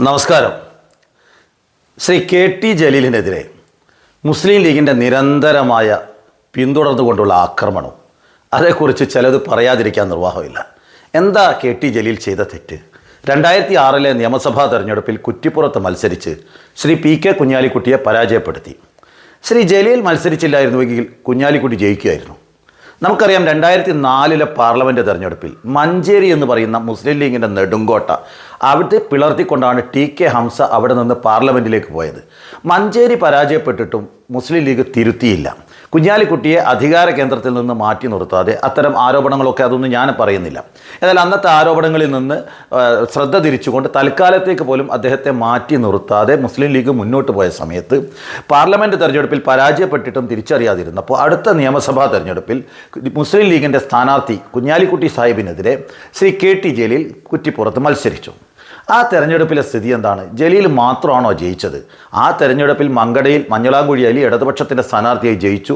നമസ്കാരം. Shri K T ജലീലിനെതിരെ മുസ്ലിം ലീഗിൻ്റെ നിരന്തരമായ പിന്തുടർന്നുകൊണ്ടുള്ള ആക്രമണം, അതേക്കുറിച്ച് ചിലത് പറയാതിരിക്കാൻ നിർവാഹമില്ല. എന്താ കെ ടി ജലീൽ ചെയ്ത തെറ്റ്? 2006 നിയമസഭാ തെരഞ്ഞെടുപ്പിൽ കുറ്റിപ്പുറത്ത് മത്സരിച്ച് ശ്രീ പി കെ കുഞ്ഞാലിക്കുട്ടിയെ പരാജയപ്പെടുത്തി. ശ്രീ ജലീൽ മത്സരിച്ചില്ലായിരുന്നുവെങ്കിൽ കുഞ്ഞാലിക്കുട്ടി ജയിക്കുമായിരുന്നു. നമുക്കറിയാം 2004 പാർലമെൻറ്റ് തെരഞ്ഞെടുപ്പിൽ മഞ്ചേരി എന്ന് പറയുന്ന മുസ്ലിം ലീഗിൻ്റെ നെടുങ്കോട്ട അവിടെ പിളർത്തിക്കൊണ്ടാണ് ടി കെ ഹംസ അവിടെ നിന്ന് പാർലമെൻറ്റിലേക്ക് പോയത്. മഞ്ചേരി പരാജയപ്പെട്ടിട്ടും മുസ്ലിം ലീഗ് തിരുത്തിയില്ല. കുഞ്ഞാലിക്കുട്ടിയെ അധികാര കേന്ദ്രത്തിൽ നിന്ന് മാറ്റി നിർത്താതെ അത്തരം ആരോപണങ്ങളൊക്കെ അതൊന്നും ഞാൻ പറയുന്നില്ല. എന്നാൽ അന്നത്തെ ആരോപണങ്ങളിൽ നിന്ന് ശ്രദ്ധ തിരിച്ചുകൊണ്ട് തൽക്കാലത്തേക്ക് പോലും അദ്ദേഹത്തെ മാറ്റി നിർത്താതെ മുസ്ലിം ലീഗ് മുന്നോട്ട് പോയ സമയത്ത് പാർലമെൻറ്റ് തെരഞ്ഞെടുപ്പിൽ പരാജയപ്പെട്ടിട്ടും തിരിച്ചറിയാതിരുന്നപ്പോൾ അടുത്ത നിയമസഭാ തെരഞ്ഞെടുപ്പിൽ മുസ്ലിം ലീഗിൻ്റെ സ്ഥാനാർത്ഥി കുഞ്ഞാലിക്കുട്ടി സാഹിബിനെതിരെ ശ്രീ കെ ടി ജലീൽ കുറ്റിപ്പുറത്ത് മത്സരിച്ചു. ആ തെരഞ്ഞെടുപ്പിലെ സ്ഥിതി എന്താണ്? ജലീൽ മാത്രമാണോ ജയിച്ചത്? ആ തെരഞ്ഞെടുപ്പിൽ മങ്കടയിൽ മഞ്ഞളാംകുഴി അലി ഇടതുപക്ഷത്തിൻ്റെ സ്ഥാനാർത്ഥിയായി ജയിച്ചു.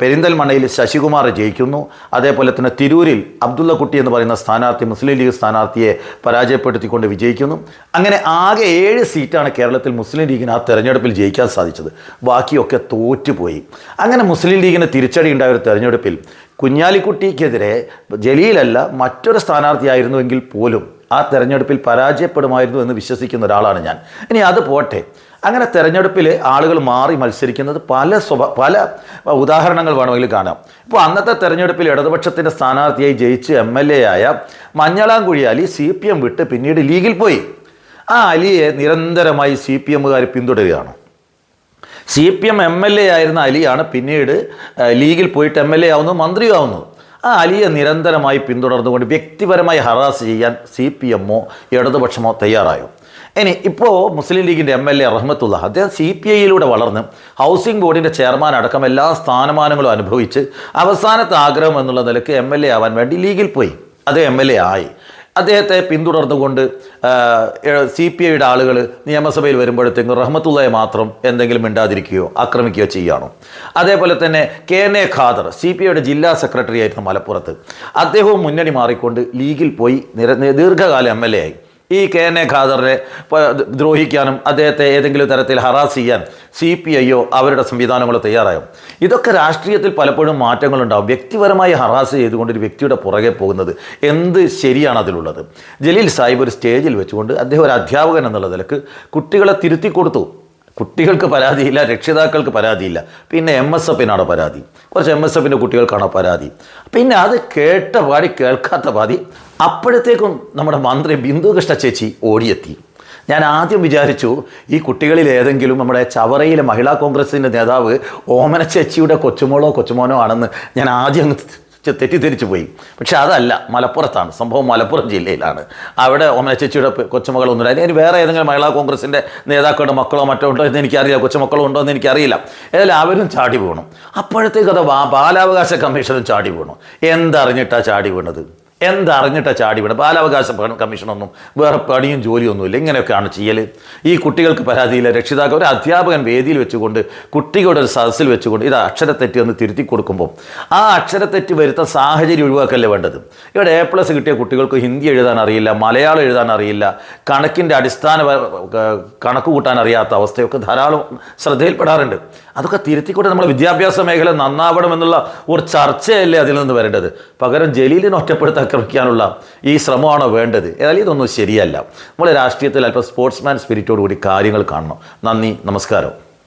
പെരിന്തൽമണ്ണയിൽ ശശികുമാർ ജയിക്കുന്നു. അതേപോലെ തന്നെ തിരൂരിൽ അബ്ദുള്ള കുട്ടി എന്ന് പറയുന്ന സ്ഥാനാർത്ഥി മുസ്ലിം ലീഗ് സ്ഥാനാർത്ഥിയെ പരാജയപ്പെടുത്തിക്കൊണ്ട് വിജയിക്കുന്നു. അങ്ങനെ ആകെ 7 സീറ്റാണ് കേരളത്തിൽ മുസ്ലിം ലീഗിന് ആ തെരഞ്ഞെടുപ്പിൽ ജയിക്കാൻ സാധിച്ചത്. ബാക്കിയൊക്കെ തോറ്റുപോയി. അങ്ങനെ മുസ്ലിം ലീഗിന് തിരിച്ചടി ഉണ്ടായ ഒരു തെരഞ്ഞെടുപ്പിൽ കുഞ്ഞാലിക്കുട്ടിക്കെതിരെ ജലീലല്ല മറ്റൊരു സ്ഥാനാർത്ഥിയായിരുന്നുവെങ്കിൽ പോലും ആ തെരഞ്ഞെടുപ്പിൽ പരാജയപ്പെടുമായിരുന്നു എന്ന് വിശ്വസിക്കുന്ന ഒരാളാണ് ഞാൻ. ഇനി അത് പോട്ടെ, അങ്ങനെ തെരഞ്ഞെടുപ്പിൽ ആളുകൾ മാറി മത്സരിക്കുന്നത് പല ഉദാഹരണങ്ങൾ വേണമെങ്കിൽ കാണാം. ഇപ്പോൾ അന്നത്തെ തെരഞ്ഞെടുപ്പിൽ ഇടതുപക്ഷത്തിൻ്റെ സ്ഥാനാർത്ഥിയായി ജയിച്ച് MLA ആയ മഞ്ഞളാംകുഴി അലി CPM വിട്ട് പിന്നീട് ലീഗിൽ പോയി. ആ അലിയെ നിരന്തരമായി CPMകാർ പിന്തുടരുകയാണ്. CPM MLA ആയിരുന്ന അലിയാണ് പിന്നീട് ലീഗിൽ പോയിട്ട് MLA ആവുന്നു, മന്ത്രിയാവുന്നു. ആ അലിയെ നിരന്തരമായി പിന്തുടർന്നുകൊണ്ട് വ്യക്തിപരമായി ഹറാസ് ചെയ്യാൻ CPMോ ഇടതുപക്ഷമോ തയ്യാറായോ? ഇനി ഇപ്പോൾ മുസ്ലിം ലീഗിൻ്റെ MLA റഹ്മത്തുള്ള അദ്ദേഹം CPIയിലൂടെ വളർന്ന് ഹൗസിംഗ് ബോർഡിൻ്റെ ചെയർമാൻ അടക്കം എല്ലാ സ്ഥാനമാനങ്ങളും അനുഭവിച്ച് അവസാനത്തെ ആഗ്രഹം എന്നുള്ള നിലയ്ക്ക് MLA ആവാൻ വേണ്ടി ലീഗിൽ പോയി. അത് MLA ആയി. അദ്ദേഹത്തെ പിന്തുടർന്നുകൊണ്ട് CPIയുടെ ആളുകൾ നിയമസഭയിൽ വരുമ്പോഴത്തേക്കും റഹ്മത്തുള്ളയെ മാത്രം എന്തെങ്കിലും മിണ്ടാതിരിക്കുകയോ ആക്രമിക്കുകയോ ചെയ്യുകയാണോ? അതേപോലെ തന്നെ KN ഖാദർ CPIയുടെ ജില്ലാ സെക്രട്ടറി ആയിരുന്നു മലപ്പുറത്ത്. അദ്ദേഹവും മുന്നണി മാറിക്കൊണ്ട് ലീഗിൽ പോയി ദീർഘകാലം MLA ആയി. ഈ KN ഖാദറിനെ ദ്രോഹിക്കാനും അദ്ദേഹത്തെ ഏതെങ്കിലും തരത്തിൽ ഹറാസ് ചെയ്യാൻ CPIയോ അവരുടെ സംവിധാനങ്ങളോ തയ്യാറായോ? ഇതൊക്കെ രാഷ്ട്രീയത്തിൽ പലപ്പോഴും മാറ്റങ്ങളുണ്ടാവും. വ്യക്തിപരമായി ഹറാസ് ചെയ്തുകൊണ്ട് ഒരു വ്യക്തിയുടെ പുറകെ പോകുന്നത് എന്ത് ശരിയാണ് അതിലുള്ളത്? ജലീൽ സാഹിബ് ഒരു സ്റ്റേജിൽ വെച്ചുകൊണ്ട് അദ്ദേഹം ഒരു അധ്യാപകൻ എന്നുള്ള നിലക്ക് കുട്ടികളെ തിരുത്തി കൊടുത്തു. കുട്ടികൾക്ക് പരാതിയില്ല, രക്ഷിതാക്കൾക്ക് പരാതിയില്ല. പിന്നെ MSFനാണോ പരാതി? കുറച്ച് MSFൻ്റെ കുട്ടികൾക്കാണോ പരാതി? പിന്നെ അത് കേട്ട പാടി കേൾക്കാത്ത പാതി. അപ്പോഴത്തേക്കും നമ്മുടെ മന്ത്രി ബിന്ദു കൃഷ്ണ ചേച്ചി ഓടിയെത്തി. ഞാൻ ആദ്യം വിചാരിച്ചു ഈ കുട്ടികളിൽ ഏതെങ്കിലും നമ്മുടെ ചവറയിലെ മഹിളാ കോൺഗ്രസിൻ്റെ നേതാവ് ഓമന ചേച്ചിയുടെ കൊച്ചുമോനോ ആണെന്ന് ഞാൻ ആദ്യം തെറ്റിദ്ധരിച്ചു പോയി. പക്ഷെ അതല്ല, മലപ്പുറത്താണ് സംഭവം. മലപ്പുറം ജില്ലയിലാണ്. അവിടെ ഓമന ചേച്ചിയുടെ കൊച്ചുമകളൊന്നുമില്ല. ഇനി വേറെ ഏതെങ്കിലും മഹിളാ കോൺഗ്രസിൻ്റെ നേതാക്കളുടെ മക്കളോ മറ്റോ ഉണ്ടോ എന്ന് എനിക്കറിയില്ല, കൊച്ചുമക്കളോ ഉണ്ടോ എന്ന് എനിക്കറിയില്ല. ഏതായാലും അവരും ചാടി വീണു. അപ്പോഴത്തേക്ക് അത് ബാലാവകാശ കമ്മീഷനും ചാടി വീണു. എന്തറിഞ്ഞിട്ടാണ് ചാടി വീണത്? ബാലാവകാശ കമ്മീഷനൊന്നും വേറെ പണിയും ജോലിയൊന്നുമില്ല. ഇങ്ങനെയൊക്കെയാണ് ചെയ്യൽ. ഈ കുട്ടികൾക്ക് പരാതിയില്ല, രക്ഷിതാക്കൾ ഒരു അധ്യാപകൻ വേദിയിൽ വെച്ചുകൊണ്ട് കുട്ടികളുടെ ഒരു സദസ്സിൽ വെച്ചുകൊണ്ട് ഇത് അക്ഷരത്തെറ്റ് എന്ന് തിരുത്തി കൊടുക്കുമ്പോൾ ആ അക്ഷരത്തെറ്റ് വരുത്ത സാഹചര്യം ഒഴിവാക്കല്ലേ വേണ്ടത്? ഇവിടെ A+ കിട്ടിയ കുട്ടികൾക്ക് ഹിന്ദി എഴുതാൻ അറിയില്ല, മലയാളം എഴുതാൻ അറിയില്ല, കണക്കിൻ്റെ അടിസ്ഥാന കണക്ക് കൂട്ടാൻ അറിയാത്ത അവസ്ഥയൊക്കെ ധാരാളം ശ്രദ്ധയിൽപ്പെടാറുണ്ട്. അതൊക്കെ തിരുത്തിക്കൊണ്ട് നമ്മുടെ വിദ്യാഭ്യാസ മേഖല നന്നാവണമെന്നുള്ള ഒരു ചർച്ചയല്ലേ അതിൽ നിന്ന് വരേണ്ടത്? പകരം ജലീലിനെ ഒറ്റപ്പെടുത്തി ആക്രമിക്കാനുള്ള ഈ ശ്രമമാണോ വേണ്ടത്? ഏതായാലും ഇതൊന്നും ശരിയല്ല. നമ്മൾ രാഷ്ട്രീയത്തിൽ അല്പം സ്പോർട്സ്മാൻ സ്പിരിറ്റോടുകൂടി കാര്യങ്ങൾ കാണണം. നന്ദി, നമസ്കാരം.